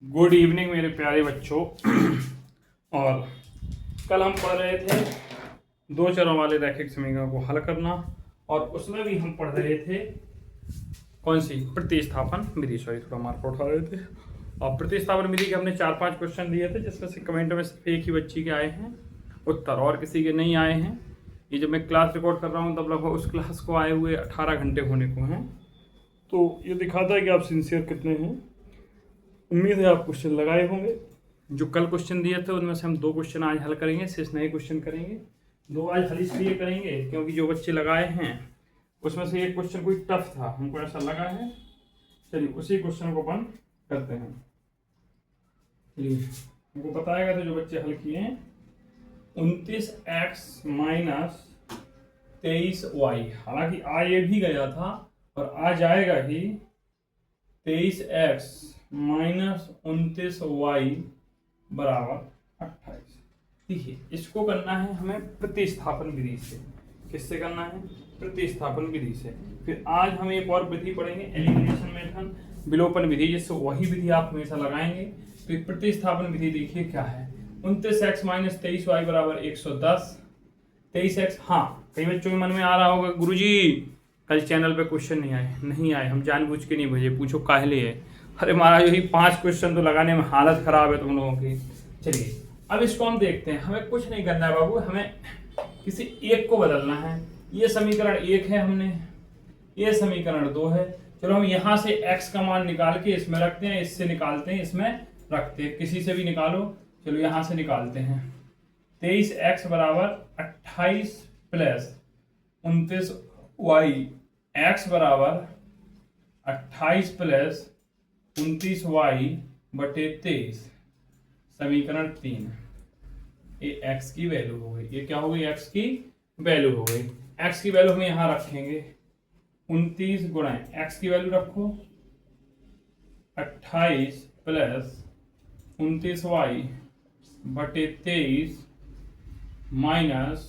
Good evening मेरे प्यारे बच्चों। और कल हम पढ़ रहे थे दो चरों वाले रैखिक समीकरण को हल करना, और उसमें भी हम पढ़ रहे थे कौन सी प्रतिस्थापन विधि। सॉरी, थोड़ा मार्क उठा रहे थे। और प्रतिस्थापन विधि के हमने 4-5 क्वेश्चन दिए थे, जिसमें से कमेंट में सिर्फ एक ही बच्ची के आए हैं उत्तर, और किसी के नहीं आए हैं। ये जब मैं क्लास रिकॉर्ड कर रहा हूँ तब लगभग उस क्लास को आए हुए 18 घंटे होने को हैं। तो ये दिखाता है कि आप सिंसियर कितने हैं। उम्मीद है आप क्वेश्चन लगाए होंगे। जो कल क्वेश्चन दिए थे उनमें से हम 2 क्वेश्चन आज हल करेंगे, शेष नए क्वेश्चन करेंगे। 2 आज हल इसलिए करेंगे क्योंकि जो बच्चे लगाए हैं उसमें से एक क्वेश्चन कोई टफ था, हमको ऐसा लगा है। चलिए उसी क्वेश्चन को अपन करते हैं। चलिए हमको बताएगा तो जो बच्चे हल किए हैं 29x माइनस 23y, हालांकि आ ये भी गया था और आ जाएगा ही 23x माइनस 29y बराबर 28। देखिए इसको करना है हमें प्रतिस्थापन विधि से। किससे करना है? प्रतिस्थापन विधि से। फिर आज हम एक और विधि पढ़ेंगे, एलिमिनेशन मेथड, विलोपन विधि, जिससे वही विधि आप हमेशा लगाएंगे। तो प्रतिस्थापन विधि देखिए क्या है। 29x माइनस 23y बराबर 110। 23x, हाँ कई बच्चों के मन में आ रहा होगा गुरुजी कल चैनल पे क्वेश्चन नहीं आए, हम जानबूझ के नहीं भेजे, पूछो काहले है। अरे महाराज यही 5 क्वेश्चन तो लगाने में हालत खराब है तुम लोगों की। चलिए अब इसको हम देखते हैं। हमें कुछ नहीं करना है बाबू, हमें किसी एक को बदलना है। ये समीकरण 1 है, हमने ये समीकरण 2 है। चलो हम यहाँ से x का मान निकाल के इसमें रखते हैं, इससे निकालते हैं इसमें रखते हैं, किसी से भी निकालो। चलो यहाँ से निकालते हैं। 23x बराबर 28 प्लस 29y, x बराबर 28 प्लस 29y बटे 23, समीकरण 3। ये x की वैल्यू हो गई। ये क्या हो गई? x की वैल्यू हो गई। x की वैल्यू हम यहाँ रखेंगे 29 गुणा x की वैल्यू रखो 28 प्लस 29y बटे 23 माइनस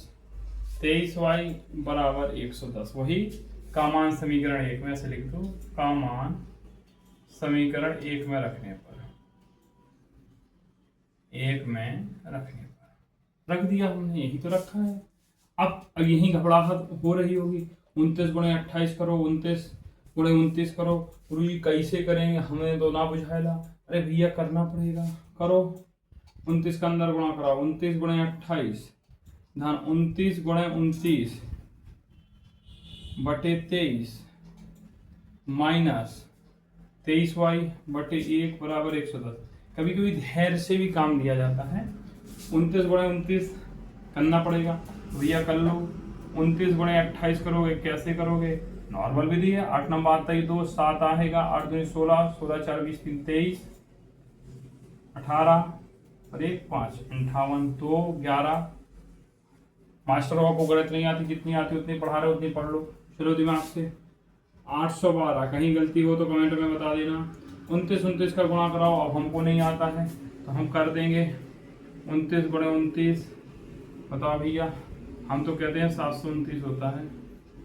23y बराबर 110। वही का मान समीकरण 1 में से लिख दो, का मान समीकरण 1 में रखने पर, 1 में रखने पर रख दिया हमने, यही तो रखा है। अब यही घबराहट हो रही होगी। 29 गुणे 28 करो, 29 गुणे 29 करो। गुरुजी कैसे करेंगे, हमें तो ना बुझाएगा। अरे भैया करना पड़ेगा, करो। 29 का अंदर गुणा कराओ, 29 गुणे 28 ध्यान 29 गुणे 29 बटे 23 माइनस 23y बटे 1 बराबर 110। कभी कभी धैर्य से भी काम लिया जाता है। 29 गुणे 29 करना पड़ेगा, भैया कर लो। 29 गुणे 28 करोगे, कैसे करोगे? नॉर्मल विधि है। 8 नंबर आता ही 2, 7 आएगा, 8 दूनी 16, 16 4 20 3 23, 18 और 1 5, 58 2 11। मास्टरों को गणित नहीं आती, जितनी आती उतनी पढ़ा रहे उतनी पढ़ लो। चलो दिमाग से। 812, कहीं गलती हो तो कमेंट में बता देना। 29 का गुणा कराओ, अब हमको नहीं आता है तो हम कर देंगे 29 गुणे 29। बताओ भैया, हम तो कहते हैं 729 होता है।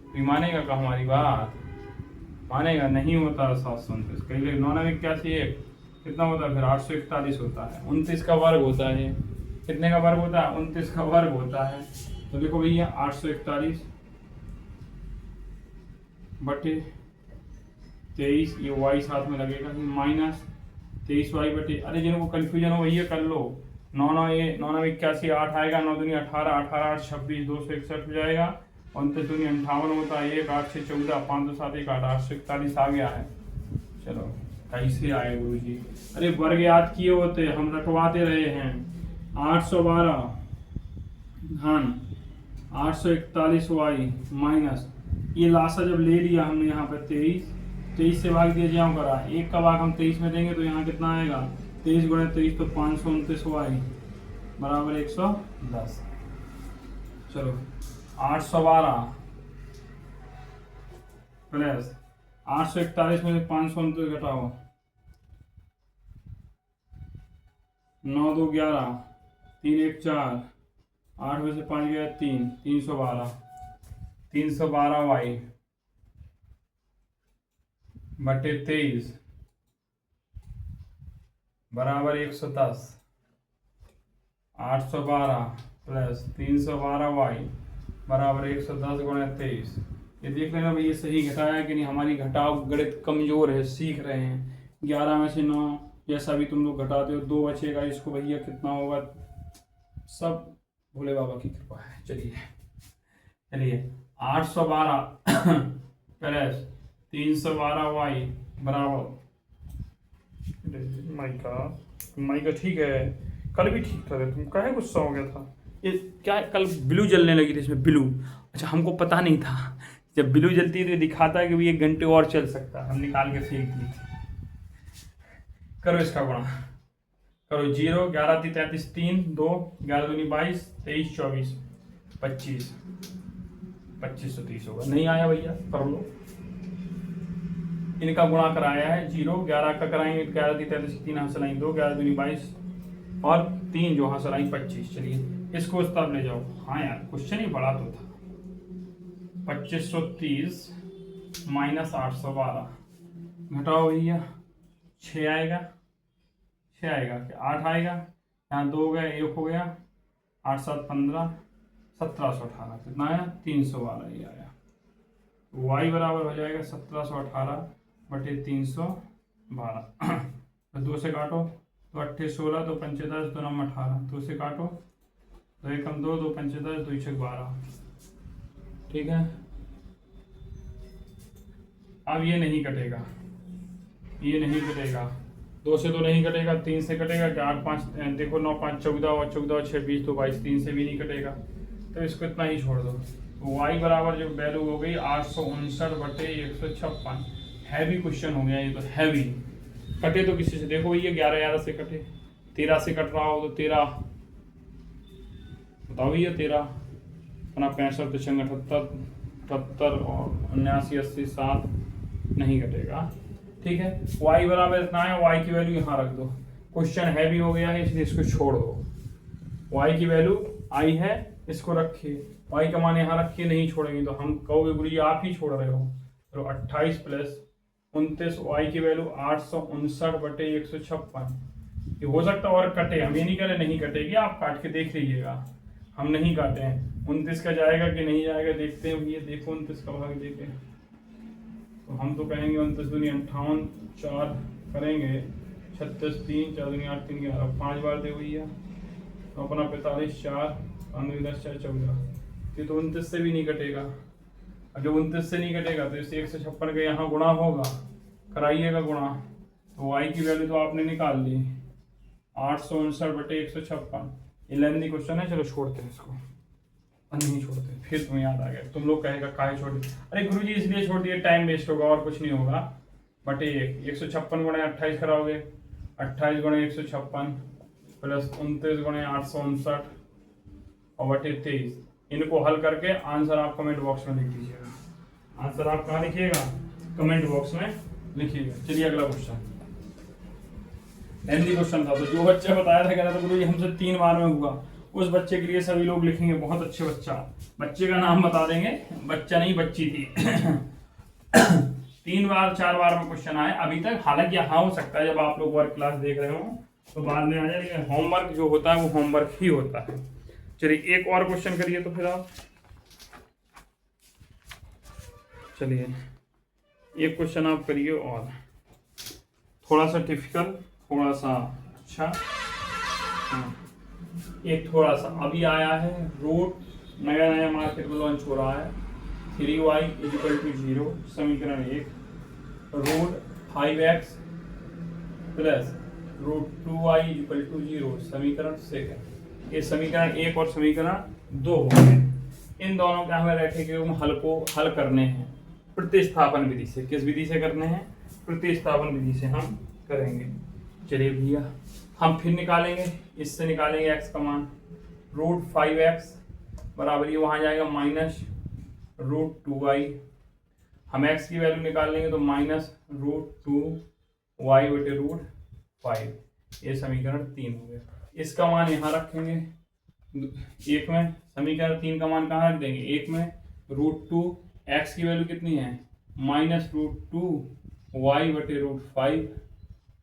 कोई मानेगा का हमारी बात? मानेगा नहीं होता 729। कहीं 9 में 81 1 कितना होता है? फिर 841 होता है। 29 का वर्ग होता है। कितने का वर्ग होता है? 29 का वर्ग होता है। तो देखो भैया 841 बटे 23, ये y साथ में लगेगा, माइनस 23y बटे, अरे जिनको कंफ्यूजन हो भैया कर लो। 9 9 81 8 आएगा, 9 दूनी 18, 18 8 26, 261 हो जाएगा। 29 दूनी 58 होता है, 1 8 6 14, 5 2 7 1 8, 841 आ गया है। चलो कैसे आए गुरु जी? अरे वर्ग याद किए होते, हम रटवाते रहे हैं। 812 ध्यान 841y माइनस, ये लाशा जब ले लिया हमने यहाँ पर 23 से भाग दिया जाऊँ करा, 1 का भाग हम 23 में देंगे तो यहाँ कितना आएगा? 23 गुणे 23 तो 529y बराबर 110। चलो 812 प्लस 841 में से 529 घटाओ, 9 2 11, 3 1 4, 8 में से 5 गया 3, 312, 312y बटे 23 बराबर 110, 812 प्लस 312y बराबर 110 गुणा 23। ये देख लेना भाई ये सही घटाया कि नहीं। हमारी घटाव गणित कमजोर है, सीख रहे हैं। 11 में से 9 जैसा भी तुम लोग घटाते हो 2 बचेगा, इसको भैया कितना होगा, सब भोले बाबा की कृपा है। चलिए 812 प्लस 312y बराबर, माइका ठीक है, कल भी ठीक था, तुम काहे गुस्सा हो गया था। ये क्या है, कल ब्लू जलने लगी थी इसमें, ब्लू। अच्छा हमको पता नहीं था, जब ब्लू जलती है तो दिखाता है कि ये घंटे और चल सकता है, हम निकाल के फेंक दी। करो इसका गुणा, करो 0, 11 3 33 3 2 11 दूनी 22 23 24 25 2530 होगा। नहीं आया भैया, कर लो। इनका गुणा कराया है 0, 11 का कराएंगे 11 3 33 3 हासिल आई 2 11 दूनी 22 और 3 जो हासिल आई 25। चलिए इसको उस तरफ ले जाओ। हाँ यार क्वेश्चन ही बड़ा तो था। 2530 माइनस 812 घटाओ भैया, 6 आएगा, 6 आएगा क्या 8 आएगा, यहाँ 2 हो गया 1 हो गया, 8 7 15 1718 कितना आया 312 ही आया। y बराबर हो जाएगा 1718 बटे 312। तो 2 से काटो तो 8 16 तो 5 10 2 9 18, 2 से काटो तो 1 कम 2 2 5 10 2 6 12। ठीक है, अब ये नहीं कटेगा, ये नहीं कटेगा, 2 से तो नहीं कटेगा, 3 से कटेगा क्या 8 5 देखो 9 5 14 और 14 और 6 20 तो 22, 3 से भी नहीं कटेगा, तो इसको इतना ही छोड़ दो। y बराबर जो वैल्यू हो गई 859 बटे 156। हैवी क्वेश्चन हो गया ये तो, हैवी। कटे तो किसी से देखो ये 11 11 से कटे, 13 से कट रहा हो तो 13 बताओ भैया, 13 अपना 65 75 78 और 79 80 7 नहीं कटेगा। ठीक है, y बराबर इतना है, y की वैल्यू यहाँ रख दो। क्वेश्चन हैवी हो गया है इसलिए इसको छोड़ दो। y की वैल्यू i है, इसको रखिए, y का मान यहाँ रखिए, नहीं छोड़ेंगे तो हम कहोगे गुरु जी आप ही छोड़ रहे हो। तो 28 प्लस 29 y की वैल्यू 859 बटे 156। ये हो सकता है और कटे, हम ये नहीं करें नहीं कटेगी, आप काट के देख लीजिएगा, हम नहीं काटे हैं। 29 का जाएगा कि नहीं जाएगा देखते हैं भैया, देखो 29 का भाग देके, तो हम तो कहेंगे 29 दूनी 58 4 करेंगे 36 3 4 दूनी 8 3 11 5 बार दे भैया, तो अपना 45 4 5 10 4 14। ये तो 29 से भी नहीं कटेगा। अब जब 29 से नहीं कटेगा तो इससे 156 का यहाँ गुणा होगा, कराइएगा गुणा, तो y की वैल्यू तो आपने निकाल ली 859 बटे 156। ये लेंदी क्वेश्चन है, चलो छोड़ते हैं इसको, नहीं छोड़ते। फिर तुम्हें याद आ गया, तुम लोग कहेगा काहे छोड़ दिए, अरे गुरुजी इसलिए छोड़ दिए टाइम वेस्ट होगा और कुछ नहीं होगा। बटे 156 गुणे 28 कराओगे, 28 गुणे 156 प्लस 29 गुणे 859 और बटे 23। इनको हल करके आंसर आप कमेंट बॉक्स में लिख दीजिएगा। आंसर आप कहाँ लिखिएगा, कमेंट बॉक्स में लिखिएगा। चलिए अगला क्वेश्चन, हिंदी क्वेश्चन था। तो जो बच्चा बताया था कह रहा था गुरुजी हमसे 3 बार में हुआ, उस बच्चे के लिए सभी लोग लिखेंगे बहुत अच्छे बच्चा, बच्चे का नाम बता देंगे, बच्चा नहीं बच्ची थी। 3 बार 4 बार में क्वेश्चन आए अभी तक, हालांकि हाँ हो सकता है जब आप लोग वर्क क्लास देख रहे हो तो बाद में आ जाए, लेकिन होमवर्क जो होता है वो होमवर्क ही होता है। चलिए एक और क्वेश्चन करिए तो फिर आप, चलिए एक क्वेश्चन आप करिए और थोड़ा सा टिपिकल, थोड़ा सा अच्छा, एक थोड़ा सा अभी आया है, रूट नया नया मार्केट में लॉन्च हो रहा है। 3y = 0 समीकरण 1, root 5x plus root 2y = 0 समीकरण 2। ये समीकरण 1 और समीकरण 2 हो गए। इन दोनों के हमें रखे के हल को हल करने हैं प्रतिस्थापन विधि से। किस विधि से करने हैं, प्रतिस्थापन विधि से हम करेंगे। चलिए भैया हम फिर निकालेंगे, इससे निकालेंगे x का मान, रूट 5x बराबर ये वहाँ जाएगा माइनस रूट 2y, हम x की वैल्यू निकाल लेंगे तो माइनस रूट 2y बटे रूट 5। ये समीकरण 3 हो गया। इसका मान यहाँ रखेंगे 1 में, समीकरण 3 का मान कहाँ रख देंगे 1 में, रूट 2 x की वैल्यू कितनी है माइनस रूट 2y बटे root 5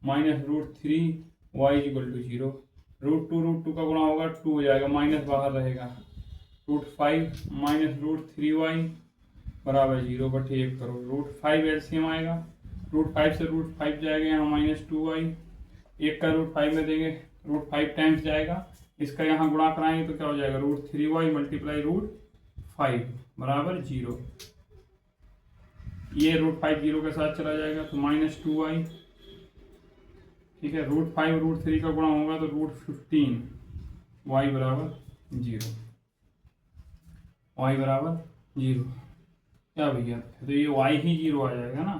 minus root 3 y is equal to 0। √2 का गुणा होगा 2 हो जाएगा, माइनस बाहर रहेगा, √5 माइनस √3y बराबर 0/1 करो। √5 एलसीएम आएगा, √5 से √5 जाएगा, यहाँ -2y, 1 का √5 में देंगे, √5 टाइम्स जाएगा, इसका यहाँ गुणा कराएंगे तो क्या हो जाएगा, √3y मल्टीप्लाई √5 बराबर 0। ये √5 0 के साथ चला जाएगा तो -2y, ठीक है। √5 √3 का गुणा होगा तो √15 y बराबर 0, y बराबर 0। क्या भैया, तो ये y ही 0 आ जाएगा ना,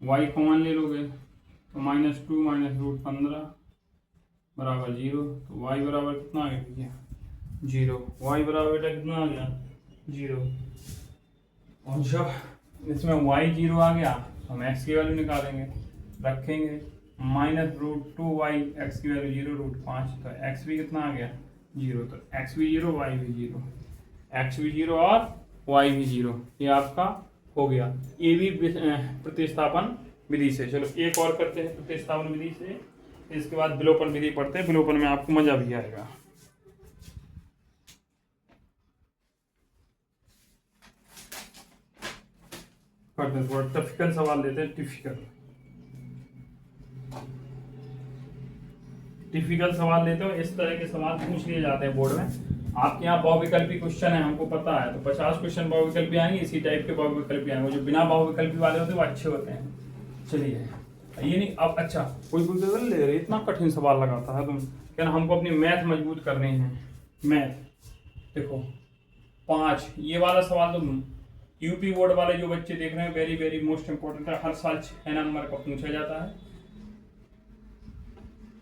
y कॉमन ले लोगे तो -2 माइनस √15 बराबर 0, तो y बराबर कितना आ गया भैया, 0। y बराबर बेटा कितना आ गया, 0। और जब इसमें y 0 आ गया तो हम x की वैल्यू निकालेंगे, रखेंगे -√2y, x की वैल्यू 0 √5, तो x भी कितना आ गया, 0। तो x भी 0 y भी 0, x भी 0 और y भी 0, ये आपका हो गया। ये भी प्रतिस्थापन विधि से। चलो एक और करते हैं प्रतिस्थापन विधि से, इसके बाद विलोपन विधि पढ़ते हैं। विलोपन में आपको मजा भी आएगा। टिपिकल सवाल लेते हैं, टिपिकल सवाल लेते हो, इस तरह के सवाल पूछ लिए जाते हैं बोर्ड में। आपके यहाँ बहुविकल्पी क्वेश्चन है, हमको पता है, तो 50 क्वेश्चन बहुविकल्पी आएंगे, इसी टाइप के बहुविकल्पी आएंगे। जो बिना बहुविकल्पी वाले होते हैं वो अच्छे होते हैं। चलिए ये नहीं अब, अच्छा कोई कोई ले रहे इतना कठिन सवाल लगाता है तुम, क्या हमको अपनी मैथ मजबूत करनी है। मैथ देखो 5 ये वाला सवाल तो यूपी बोर्ड वाले जो बच्चे देख रहे हैं, वेरी वेरी मोस्ट इंपॉर्टेंट है, हर साल 6 नंबर का पूछा जाता है।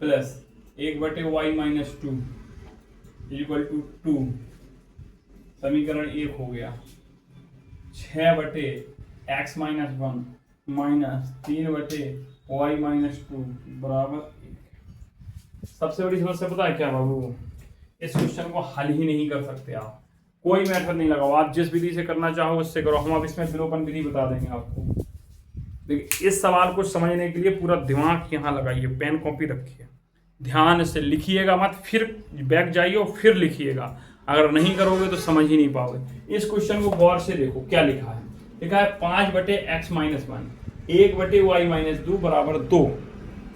प्लस 1/y - 2 इक्वल टू 2, समीकरण 1 हो गया। 6/x - 1 माइनस 3/y - 2 बराबर 1। सबसे बड़ी समस्या पता है क्या बाबू, इस क्वेश्चन को हल ही नहीं कर सकते आप, कोई मेथड नहीं लगाओ, आप जिस विधि से करना चाहो उससे करो। हम अब इसमें विलोपन विधि बता देंगे आपको। देखिए इस सवाल को समझने के लिए पूरा दिमाग यहाँ लगाइए, पेन कॉपी रखिए, ध्यान से लिखिएगा मत, फिर बैक जाइए और फिर लिखिएगा। अगर नहीं करोगे तो समझ ही नहीं पाओगे। इस क्वेश्चन को गौर से देखो, क्या लिखा है, लिखा है 5/x - 1 1/y - 2 बराबर 2।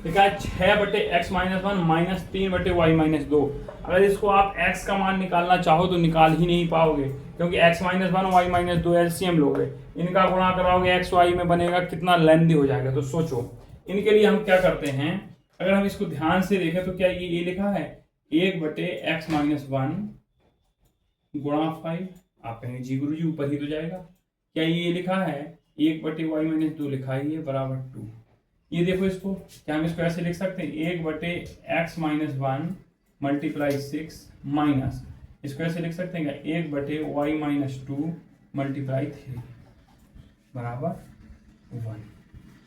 लिखा है 6/x - 1 माइनस 3/y - 2। अगर इसको आप x का मान निकालना चाहो तो निकाल ही नहीं पाओगे, क्योंकि x - 1 y - 2 एलसीएम लोगे, इनका गुणा कराओगे x y में बनेगा, कितना लेंथी हो जाएगा। तो सोचो इनके लिए हम क्या करते हैं, अगर हम इसको ध्यान से देखें तो क्या ये लिखा है 1/x - 1 गुणा 5, आप कहेंगे जी गुरु जी ऊपर ही तो जाएगा। क्या ये लिखा है 1/y - 2 लिखा है ये बराबर 2। ये देखो इसको, क्या हम इसको ऐसे लिख सकते हैं 1/x - 1 मल्टीप्लाई 6 माइनस, इसको ऐसे लिख सकते हैं क्या 1/y - 2 मल्टीप्लाई 3 बराबर 1।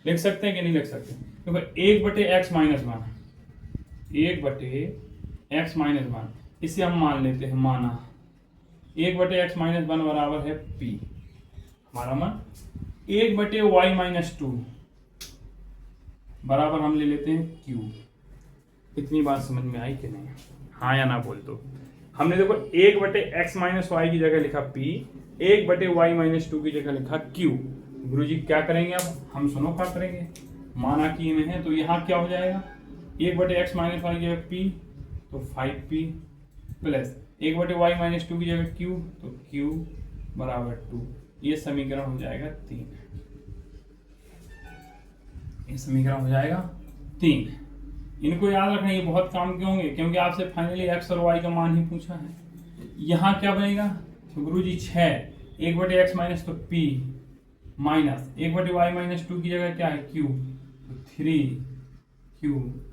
लिख सकते हैं कि नहीं लिख सकते, क्योंकि 1/x - 1 इसे हम मान लेते हैं, माना 1/x - 1 बराबर है p, हमारा मान 1/y - 2 बराबर हम ले लेते हैं q। इतनी बात समझ में आई कि नहीं, हाँ या ना बोल दो। हमने देखो 1/x - y की जगह लिखा p, 1/y - 2 की जगह लिखा q। गुरुजी क्या करेंगे अब, हम सुनो क्या करेंगे, माना कि में है तो यहाँ क्या हो जाएगा 1/x - y की जगह p तो 5p प्लस 1/y - 2 की जगह q तो q बराबर 2। ये समीकरण हो जाएगा 3, ये समीकरण हो जाएगा 3। इनको याद रखना, ये बहुत काम के होंगे, क्योंकि आपसे फाइनली x और y का मान ही पूछा है। यहाँ क्या बनेगा, तो गुरुजी 6 1/x - तो p माइनस 1/y - 2 की जगह क्या है q तो 3q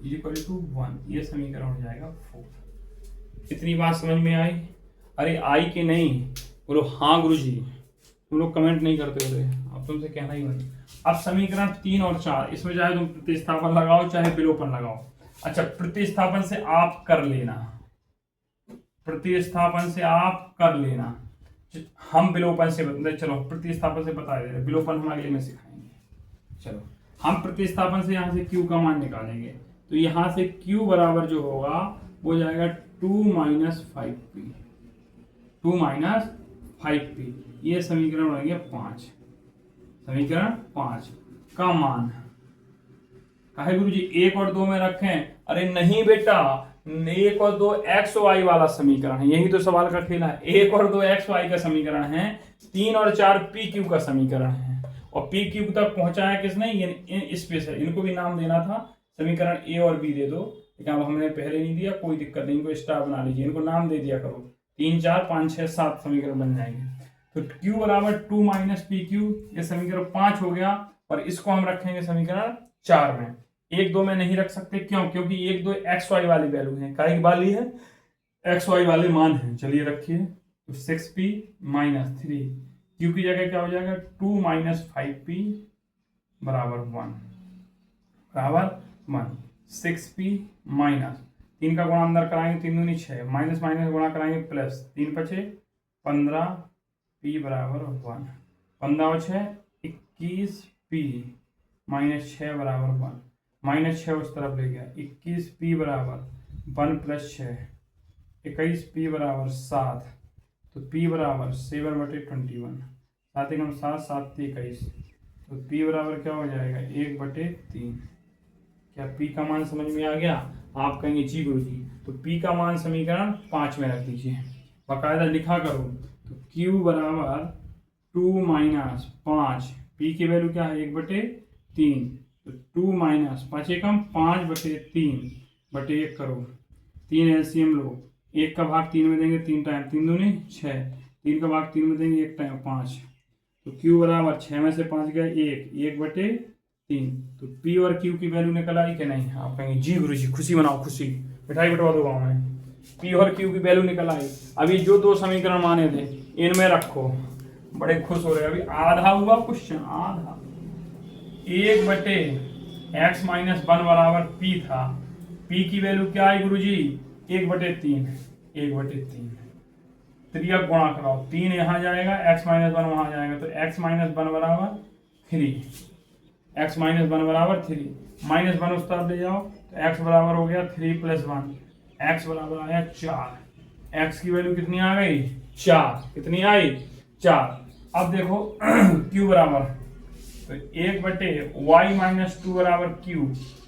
इक्वल टू 1। ये समीकरण हो जाएगा 4। इतनी बात समझ में आई? अरे आई कि नहीं बोलो हाँ गुरुजी, तुम लोग कमेंट नहीं करते बोले, अब तुमसे कहना ही बनी। अब समीकरण 3 और 4, इसमें चाहे तुम प्रतिस्थापन लगाओ चाहे विलोपन लगाओ। अच्छा प्रतिस्थापन से आप कर लेना, प्रतिस्थापन से आप कर लेना, हम विलोपन से चलो प्रतिस्थापन से बता दे रहे, विलोपन हम अगले में सिखाएंगे। चलो हम प्रतिस्थापन से यहाँ से q का मान निकालेंगे। तो यहाँ से Q बराबर जो होगा वो हो जाएगा 2 माइनस 5P, 2 माइनस 5P। ये समीकरण बनेंगे 5, समीकरण 5 का मान काहे गुरु जी 1 और 2 में रखें? अरे नहीं बेटा, 1 और 2 एक्स वाई वाला समीकरण है, यही तो सवाल का खेला है। 1 और 2 एक्स वाई का समीकरण है, 3 और 4 पी क्यू का समीकरण है। और पी क्यू तक पहुंचाया किसने? इस पे से इनको भी नाम देना था, समीकरण ए और बी दे दो, लेकिन अब हमने पहले नहीं दिया, कोई दिक्कत नहीं, इनको स्टार बना लीजिए, इनको नाम दे दिया करो। 3 4 5 6 7 समीकरण बन जाएंगे। तो Q बराबर 2 माइनस पी क्यू, ये समीकरण 5 हो गया। और इसको हम रखेंगे समीकरण 4 में। 1 2 में नहीं रख सकते, क्यों? क्योंकि 1 2 एक्स वाई वाली वैल्यू है, काय वाली है? एक्स वाई वाले मान है। चलिए रखिए, तो 6p माइनस 3, क्यू की जगह क्या हो जाएगा? 2 माइनस 5p बराबर 1, बराबर 1। 6p माइनस 3 का गुणा अंदर कराएंगे, 3 दूनी 6, माइनस माइनस गुणा कराएंगे प्लस, 3 बचे 15, p बराबर 1। 15 और 6 21p माइनस 6 बराबर 1, माइनस 6 उस तरफ ले गया, 21p बराबर 1 प्लस 6, 21p बराबर 7, तो p बराबर 7/21, 7 एकम 7, 7 21, तो p बराबर क्या हो जाएगा? 1/3। क्या p का मान समझ में आ गया? आप कहेंगे जी गुरु जी, तो p का मान समीकरण 5 में रख दीजिए, बाकायदा लिखा करो। तो q बराबर 2 माइनस 5, p की वैल्यू क्या है? 1/3, तो 2 माइनस 5 एकम 5/3 बटे 1 करो, 3 एलसीएम लो, 1 का भाग 3 में देंगे 3 टाइम, 3 दूनी 6, 3 का भाग 3 में देंगे 1 टाइम 5, तो Q बराबर 6 में से 5 गया 1/3। तो P और Q की वैल्यू निकल आई कि नहीं? आप कहेंगे जी गुरु जी, खुशी मनाओ, खुशी, मिठाई बटवा दो गाँव में। P और Q की वैल्यू निकल आई। अभी जो 2 समीकरण माने थे इनमें रखो, बड़े खुश हो रहे। अभी आधा हुआ क्वेश्चन, आधा। 1/x माइनस 1 बराबर P था, P की वैल्यू क्या आई गुरु जी? 1/3, 1/3। त्रियक गुणा कराओ, 3 यहाँ जाएगा, x माइनस 1 वहां जाएगा, तो x माइनस 1 बराबर 3, x माइनस 1 बराबर 3, माइनस 1 उस तरफ ले जाओ, तो x बराबर हो गया 3 प्लस 1, x बराबर आया 4। x की वैल्यू कितनी आ गई? 4। कितनी आई? 4। अब देखो q बराबर, तो 1/y माइनस 2 बराबर q,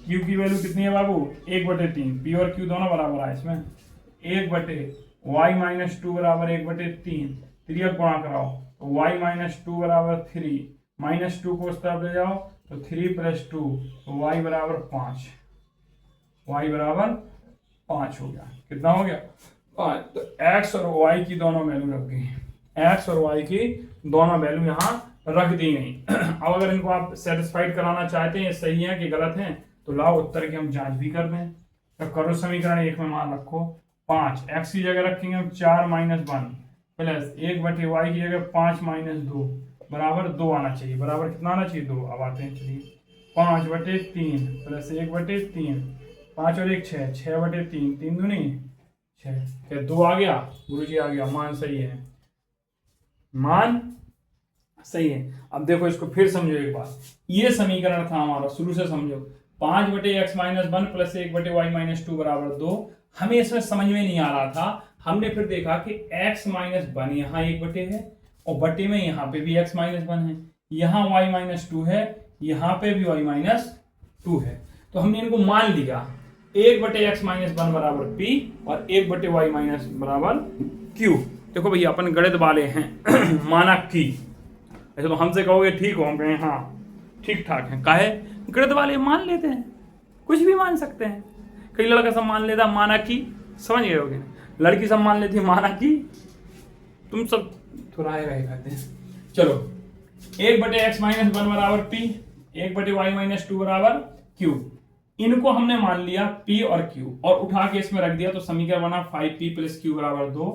q की वैल्यू कितनी है बाबू? 1/3। p और q दोनों बराबर है इसमें, 1/y माइनस 2 बराबर 1/3, त्रियक गुणा कराओ, तो y माइनस 2 बराबर 3, माइनस 2 को उस तरफ ले जाओ, तो 3 प्लस 2, तो y बराबर 5, y बराबर 5 हो गया। कितना हो गया? 5। तो x और y की दोनों वैल्यू रख गई, x और y की दोनों वैल्यू यहाँ रख दी गई। अब अगर इनको आप सेटिस्फाइड कराना चाहते हैं सही है कि गलत है, तो लाओ उत्तर की हम जांच भी कर दें। तो करो समीकरण 1 में मान रखो 5, x की जगह रखेंगे हम 4 माइनस 1 प्लस 1/y की जगह 5 माइनस 2 बराबर 2 आना चाहिए। बराबर कितना आना चाहिए? 2। अब आते हैं, चलिए 5/3 प्लस 1/3, 5 और 1 6, 6/3, 3 दूनी 6, क्या 2 आ गया? गुरुजी आ गया, मान सही है, मान सही है। अब देखो इसको फिर समझो एक बार, ये समीकरण था हमारा, शुरू से समझो। 5/x minus 1 plus 1/y minus 2 बराबर 2। हमें इसमें समझ में नहीं आ रहा था, हमने फिर देखा कि x माइनस 1 यहाँ 1/, है और बटे में यहाँ पे भी x माइनस 1 है, यहाँ y माइनस 2 है, यहाँ पे भी y माइनस 2 है। तो हमने इनको मान लिया 1/x माइनस 1 बराबर p और 1/y माइनस बराबर q। देखो भैया अपन गणित वाले हैं माना की, ऐसे तो हमसे कहोगे ठीक हो, हम कहें हाँ ठीक ठाक है। काहे? गणित वाले मान लेते हैं, कुछ भी मान सकते हैं। कई लड़का सब मान लेता माना की, समझ गए होगे, लड़की सब मान लेती माना की, तुम सब थोड़ा कहते हैं। चलो 1/x माइनस 1 बराबर p, 1/y माइनस 2 बराबर q, इनको हमने मान लिया p और q और उठा के इसमें रख दिया, तो समीकरण बना 5p प्लस q बराबर 2,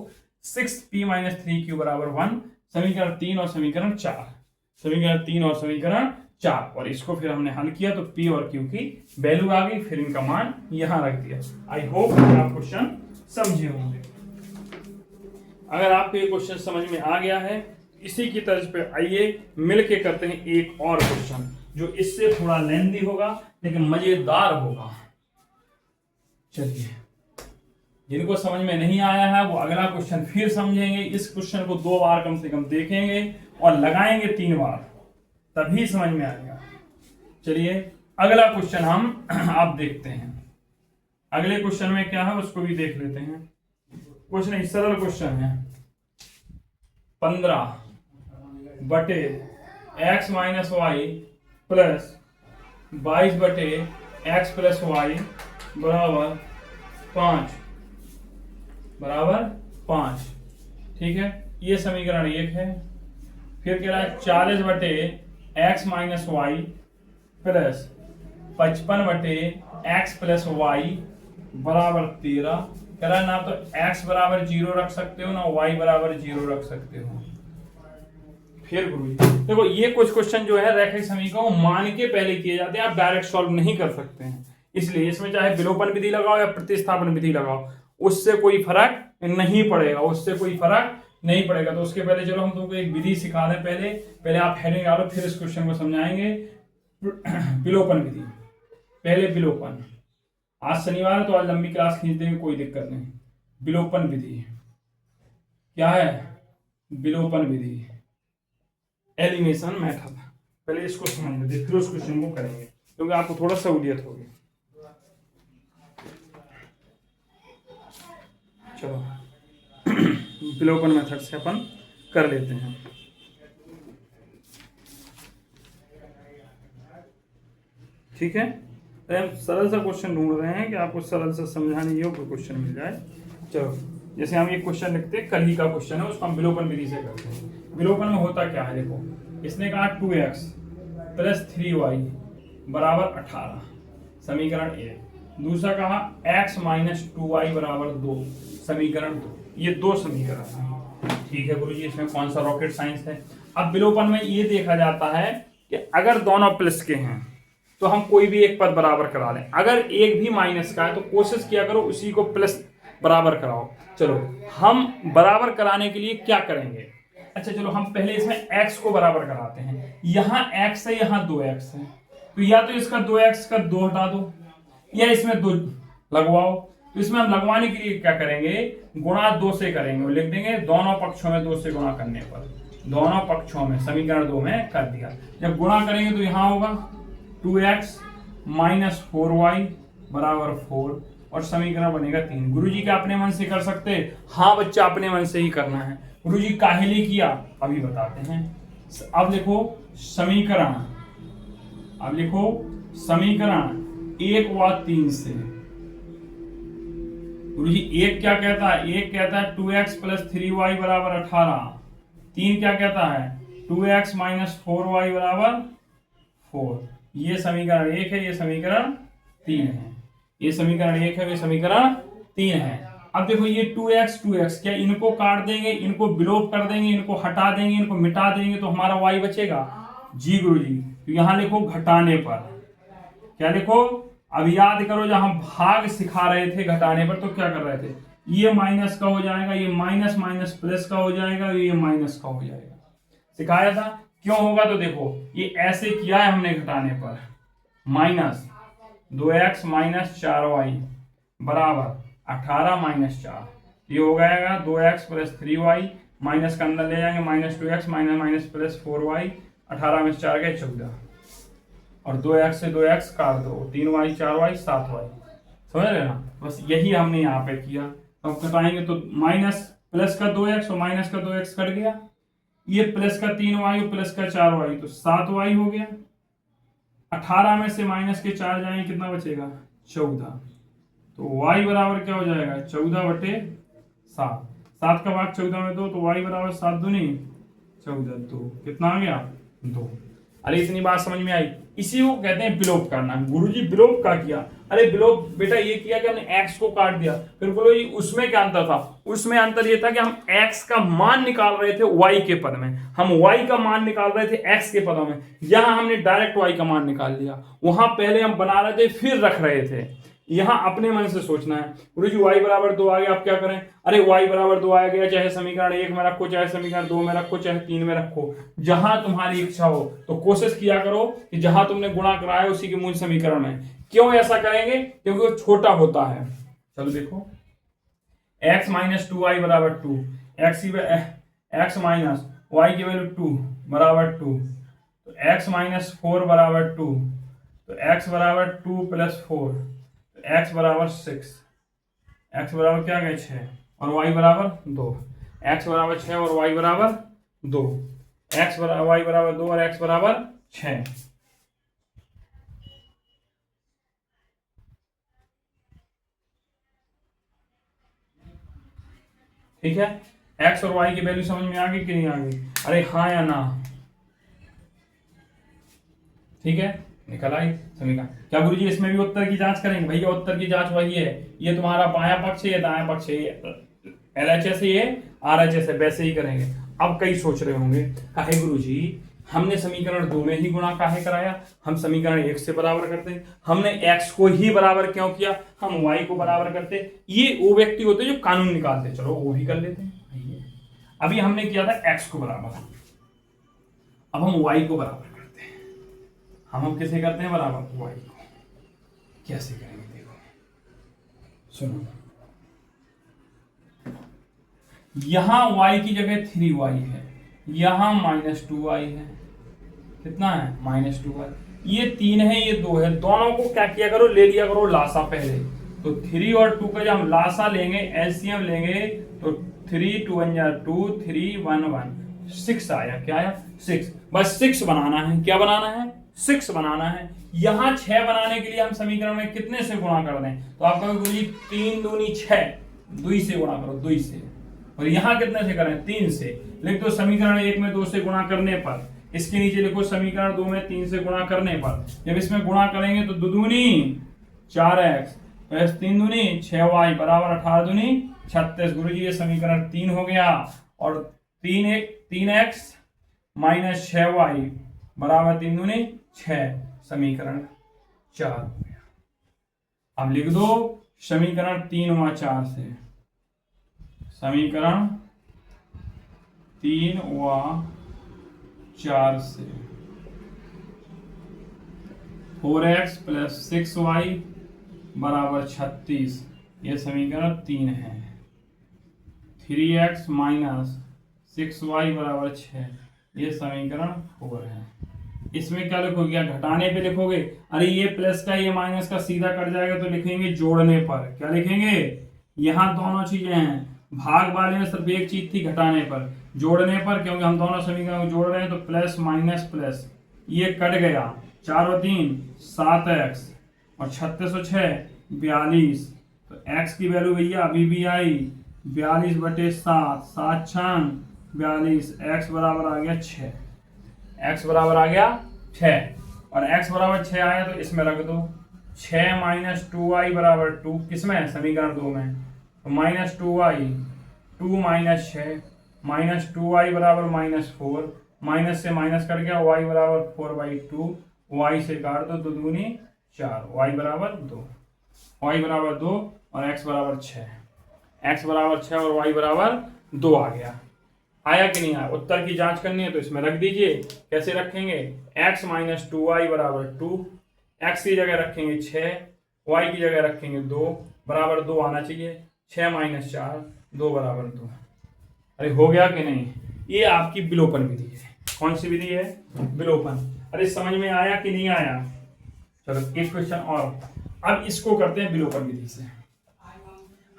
6p माइनस 3q बराबर 1, समीकरण 3 और समीकरण 4, समीकरण 3 और समीकरण 4। और इसको फिर हमने हल किया तो p और q की वैल्यू आ गई, फिर इनका मान यहां रख दिया। आई होप आप क्वेश्चन समझे होंगे। अगर आपको ये क्वेश्चन समझ में आ गया है, इसी की तर्ज पे आइए मिलके करते हैं एक और क्वेश्चन, जो इससे थोड़ा लेंथी होगा लेकिन मजेदार होगा। चलिए, जिनको समझ में नहीं आया है वो अगला क्वेश्चन फिर समझेंगे, इस क्वेश्चन को 2 बार कम से कम देखेंगे और लगाएंगे 3 बार, तभी समझ में आएगा। चलिए अगला क्वेश्चन हम आप देखते हैं। अगले क्वेश्चन में क्या है उसको भी देख लेते हैं। क्वेश्चन सरल क्वेश्चन है, 15 बटे x माइनस वाई प्लस 22 बटे x प्लस वाई बराबर 5 ठीक है, ये समीकरण 1 है। फिर कह रहा है 40 बटे x माइनस वाई प्लस 55 बटे x प्लस वाई बराबर 13। कह रहा है ना तो x बराबर 0 रख सकते हो ना y बराबर 0 रख सकते हो। फिर गुरुजी देखो, ये कुछ क्वेश्चन जो है रैखिक समीकरण मान के पहले किए जाते हैं, आप डायरेक्ट सॉल्व नहीं कर सकते हैं, इसलिए इसमें चाहे विलोपन विधि लगाओ या प्रतिस्थापन विधि लगाओ, उससे कोई फर्क नहीं पड़ेगा, उससे कोई फर्क नहीं पड़ेगा। तो उसके पहले चलो हम तुमको एक विधि सिखा दें। पहले आप हेडिंग डालो, फिर इस क्वेश्चन को समझाएंगे। विलोपन विधि, पहले विलोपन, आज शनिवार है तो आज लंबी क्लास खींच देंगे, कोई दिक्कत नहीं। विलोपन विधि क्या है? विलोपन विधि, एलिमिनेशन मेथड। पहले इसको समझ लेते फिर उस क्वेश्चन को करेंगे, क्योंकि आपको थोड़ा सहूलियत होगी। चलो विलोपन मेथड से अपन कर लेते हैं। ठीक है, तो हम सरल सा क्वेश्चन ढूंढ रहे हैं कि आपको सरल से समझाने योग्य क्वेश्चन मिल जाए। चलो जैसे हम ये क्वेश्चन लिखते हैं, कल ही का क्वेश्चन है, उसको हम विलोपन विधि से करते हैं। विलोपन में होता क्या है, देखो इसने कहा 2x प्लस 3y बराबर 18, समीकरण 1। दूसरा कहा x माइनस 2y बराबर 2, समीकरण 2। ये 2 समीकरण है। ठीक है गुरुजी, इसमें कौन सा रॉकेट साइंस है। अब विलोपन में ये देखा जाता है कि अगर दोनों प्लस के हैं तो हम कोई भी एक पद बराबर करा लें, अगर एक भी माइनस का है तो कोशिश किया करो उसी को प्लस बराबर कराओ। चलो हम बराबर कराने के लिए क्या करेंगे, अच्छा चलो हम पहले इसमें x को बराबर कराते हैं। यहाँ x है, यहाँ 2x है, तो या तो इसका 2x का 2 हटा दो या इसमें 2 लगवाओ। तो इसमें हम लगवाने के लिए क्या करेंगे, गुणा 2 से करेंगे, लिख देंगे दोनों पक्षों में 2 से गुणा करने पर, दोनों पक्षों में समीकरण 2 में कर दिया। जब गुणा करेंगे तो यहाँ होगा 2x माइनस 4y बराबर 4 और समीकरण बनेगा 3। गुरुजी क्या अपने मन से कर सकते हैं? हाँ बच्चा, अपने मन से ही करना है। गुरुजी काहे लिए किया अभी बताते हैं। अब लिखो समीकरण, अब लिखो समीकरण 1 व 3 से। गुरुजी 1 क्या कहता है? 1 कहता है 2x प्लस 3y बराबर 18। 3 क्या कहता है? 2x माइनस 4y बराबर 4। ये समीकरण 1 है, ये समीकरण 3 है। ये समीकरण 1 है, ये समीकरण 3 है। अब देखो ये 2x क्या इनको काट देंगे, इनको विलोप कर देंगे, इनको हटा देंगे, इनको मिटा देंगे तो हमारा y बचेगा। जी गुरुजी, तो यहां लिखो घटाने पर, क्या लिखो? अब याद करो जब हम भाग सिखा रहे थे घटाने पर तो क्या कर रहे थे, ये माइनस का हो जाएगा, ये माइनस माइनस प्लस का हो जाएगा, ये माइनस का हो जाएगा, सिखाया था। क्यों होगा तो देखो ये ऐसे किया है हमने घटाने पर, माइनस 2x माइनस 4y बराबर 18 माइनस 4, ये हो जाएगा 2x प्लस 3y, माइनस का अंदर ले जाएंगे, minus 2x minus minus plus 4y, 18 में 4 गए 14, और 2x से 2x काट दो, 3y 4y 7y, समझ रहे ना। बस यही हमने यहाँ पे किया। अब घटाएंगे तो माइनस प्लस का 2x और माइनस का 2x कट गया, ये प्लस का 3y और प्लस का 4y तो 7y हो गया। 18 में से माइनस के 4 जाएंगे, कितना बचेगा? 14। तो y बराबर क्या हो जाएगा? 14 बटे 7। 7 का भाग 14 में 2, तो y बराबर 7 दूनी 14, 2 कितना आ गया? 2। अरे इतनी बात समझ में आई। इसी को कहते हैं विलोप करना। गुरुजी विलोप का किया, अरे विलोप बेटा ये किया कि हमने x को काट दिया। फिर बोलो जी उसमें क्या अंतर था? उसमें अंतर ये था कि हम x का मान निकाल रहे थे y के पद में, हम y का मान निकाल रहे थे x के पदों में। यहां हमने डायरेक्ट y का मान निकाल लिया, वहां पहले हम बना रहे थे फिर रख रहे थे। यहां अपने मन से सोचना है। गुरुजी y बराबर 2 आ गया, आप क्या करें? अरे y बराबर 2 आ गया, चाहे समीकरण 1 में रखो, चाहे समीकरण 2 में रखो, चाहे 3 में रखो, जहां तुम्हारी इच्छा हो। तो कोशिश किया करो कि जहां तुमने गुणा कराया उसी के मूल समीकरण में। क्यों ऐसा करेंगे? क्योंकि वो छोटा होता है। चलो देखो, x माइनस 2y बराबर 2, एक्स माइनस वाई की वैल्यू 2 बराबर 2, तो x माइनस 4 बराबर 2, तो x बराबर 2 प्लस 4, तो x बराबर 6, x बराबर क्या गए 6 और y बराबर 2, x बराबर 6 और y बराबर 2, x बराबर y बराबर 2 और x बराबर 6। ठीक है, x और y की वैल्यू समझ में आ गई कि नहीं आ गई? अरे हाँ या ना? ठीक है, निकल आई समीकरण। क्या गुरुजी इसमें भी उत्तर की जांच करेंगे? भैया उत्तर की जांच वही है, ये तुम्हारा बायां पक्ष है, ये दायां पक्ष है, LHS है, ये RHS है, वैसे ही करेंगे। अब कई सोच रहे होंगे, काहे गुरुजी हमने समीकरण 2 में ही गुणा काहे कराया, हम समीकरण 1 से बराबर करते, हमने x को ही बराबर क्यों किया, हम y को बराबर करते। ये वो व्यक्ति होते जो कानून निकालते, चलो वो भी कर लेते हैं। अभी हमने किया था x को बराबर, अब हम y को बराबर करते हैं। हम किसे करते हैं बराबर? y को। कैसे करेंगे देखो, सुनो, यहां y की जगह 3y है, यहां -2y है, कितना है -2y, ये 3 है, ये 2 है, दोनों को क्या किया करो, ले लिया करो लासा पहले। तो 3 और 2 का जब हम लासा लेंगे, एलसीएम लेंगे, तो 3 2 2 3 1 1 6 आया। क्या आया? 6। बस 6 बनाना है। क्या बनाना है? 6 बनाना है। यहां 6 बनाने के लिए हम समीकरण में कितने से गुणा कर दें? तो आप कहोगे गुरुजी 3 दूनी 6, 2 से गुणा करो, 2 से। और यहां कितने से करें? 3 से। लिख दो समीकरण 1 में 2 से गुणा करने पर, इसके नीचे लिखो समीकरण 2 में 3 से गुणा करने पर। जब इसमें गुणा करेंगे तो 2 दूनी 4x प्लस 3 दूनी 6y बराबर 18 दूनी 36। गुरुजी ये समीकरण 3 हो गया, और 3x माइनस 6y बराबर 3 दूनी 6, समीकरण 4 हो गया। अब लिख दो समीकरण 3 व 4 से, समीकरण 3 व 4 से 4x प्लस 6y बराबर 36, ये समीकरण 3 है। 3x माइनस 6y बराबर 6, ये समीकरण 4 है। इसमें क्या लिखोगे? क्या घटाने पे लिखोगे? अरे ये प्लस का ये माइनस का सीधा कट जाएगा, तो लिखेंगे जोड़ने पर। क्या लिखेंगे? यहां दोनों चीजें हैं, भाग वाले में सिर्फ एक चीज थी, घटाने पर। जोड़ने पर, क्योंकि हम दोनों समीकरण को जोड़ रहे हैं, तो प्लस माइनस प्लस, ये कट गया, 4 और 3 7x और 36 और 6 42। तो x की वैल्यू भैया अभी भी आई 42/7, 7 6 42, x बराबर आ गया 6, x बराबर आ गया 6, और x बराबर 6 आया तो इसमें रख दो 6 माइनस 2y बराबर 2, किसमें? समीकरण 2 में। तो minus 2y, 2 minus 6, minus 2y बराबर -4, माइनस से माइनस कट गया, y बराबर 4/2, y से काट दो, 2 दूनी 4, y बराबर 2, y बराबर 2 और x बराबर 6, x बराबर 6 और y बराबर 2 आ गया। आया कि नहीं आया? उत्तर की जांच करनी है तो इसमें रख दीजिए। कैसे रखेंगे? x माइनस 2y बराबर 2, x की जगह रखेंगे 6, y की जगह रखेंगे 2, बराबर 2 आना चाहिए। 6 माइनस 4, 2 बराबर 2। अरे हो गया कि नहीं? ये आपकी विलोपन विधि है। कौन सी विधि है? विलोपन। अरे समझ में आया कि नहीं आया? चलो एक क्वेश्चन और, अब इसको करते हैं विलोपन विधि से।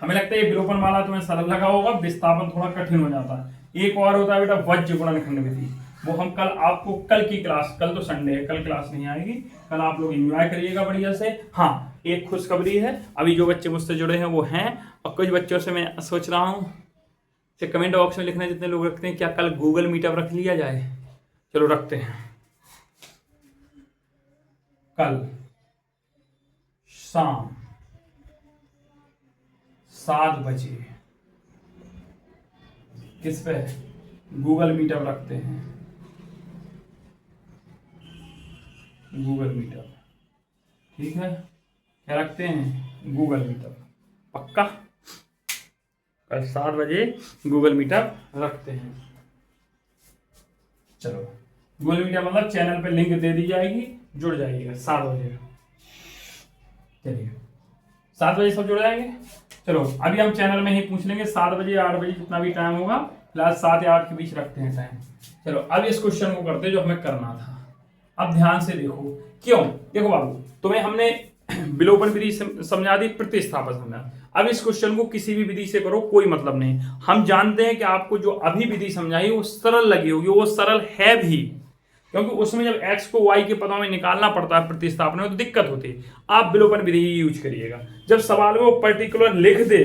हमें लगता है ये विलोपन वाला तुम्हें सरल लगा होगा, विस्थापन थोड़ा कठिन हो जाता है। एक और होता है बेटा वज्र गुणनखंड विधि, वो हम कल आपको, कल की क्लास, कल तो संडे है, कल क्लास नहीं आएगी, कल आप लोग एंजॉय करिएगा बढ़िया से। हाँ, एक खुशखबरी है, अभी जो बच्चे मुझसे जुड़े हैं वो हैं, और कुछ बच्चों से मैं सोच रहा हूँ कि कमेंट बॉक्स में लिखना जितने लोग रखते हैं, क्या कल गूगल मीटअप रख लिया जाए? चलो रखते हैं। कल शाम 7 बजे किस पे? गूगल मीटअप रखते हैं, गूगल मीटअप। ठीक है, क्या रखते हैं? Google meetup. पक्का कल 7 बजे गूगल मीटअप रखते हैं। चलो गूगल मीटअप मतलब चैनल पे लिंक दे दी जाएगी, जुड़ जाइएगा 7 बजे। चलिए 7 बजे सब जुड़ जाएंगे। चलो अभी हम चैनल में ही पूछ लेंगे 7 बजे 8 बजे जितना भी टाइम होगा, फिलहाल 7 या 8 के बीच रखते हैं टाइम। चलो अब इस क्वेश्चन को करते जो हमें करना था। अब ध्यान से देखो, क्यों, देखो बाबू तुम्हें हमने विलोपन विधि समझा दी, प्रतिस्थापन समझा। अब इस क्वेश्चन को किसी भी विधि से करो कोई मतलब नहीं। हम जानते हैं कि आपको जो अभी विधि समझाई वो सरल लगी होगी, वो सरल है भी, क्योंकि उसमें जब x को y के पदों में निकालना पड़ता है प्रतिस्थापन में तो दिक्कत होती है। आप विलोपन विधि यूज करिएगा। जब सवाल में वो पर्टिकुलर लिख दे,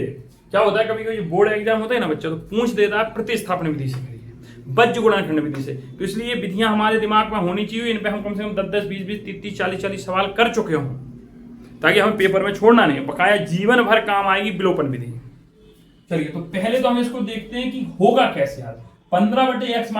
क्या होता है कभी कभी बोर्ड एग्जाम होता है ना बच्चा, तो पूछ देता है प्रतिस्थापन विधि से करिए, बज्र गुणनखंड विधि से। तो इसलिए ये विधियां हमारे दिमाग में होनी चाहिए, इन पे हम कम से कम 10-10, 20-20, 30-30, 40-40 सवाल कर चुके हों, ताकि हमें पेपर में छोड़ना नहीं, बकाया जीवन भर काम आएगी विलोपन विधि। चलिए तो पहले तो हम इसको देखते हैं कि होगा कैसे। यार 15/x -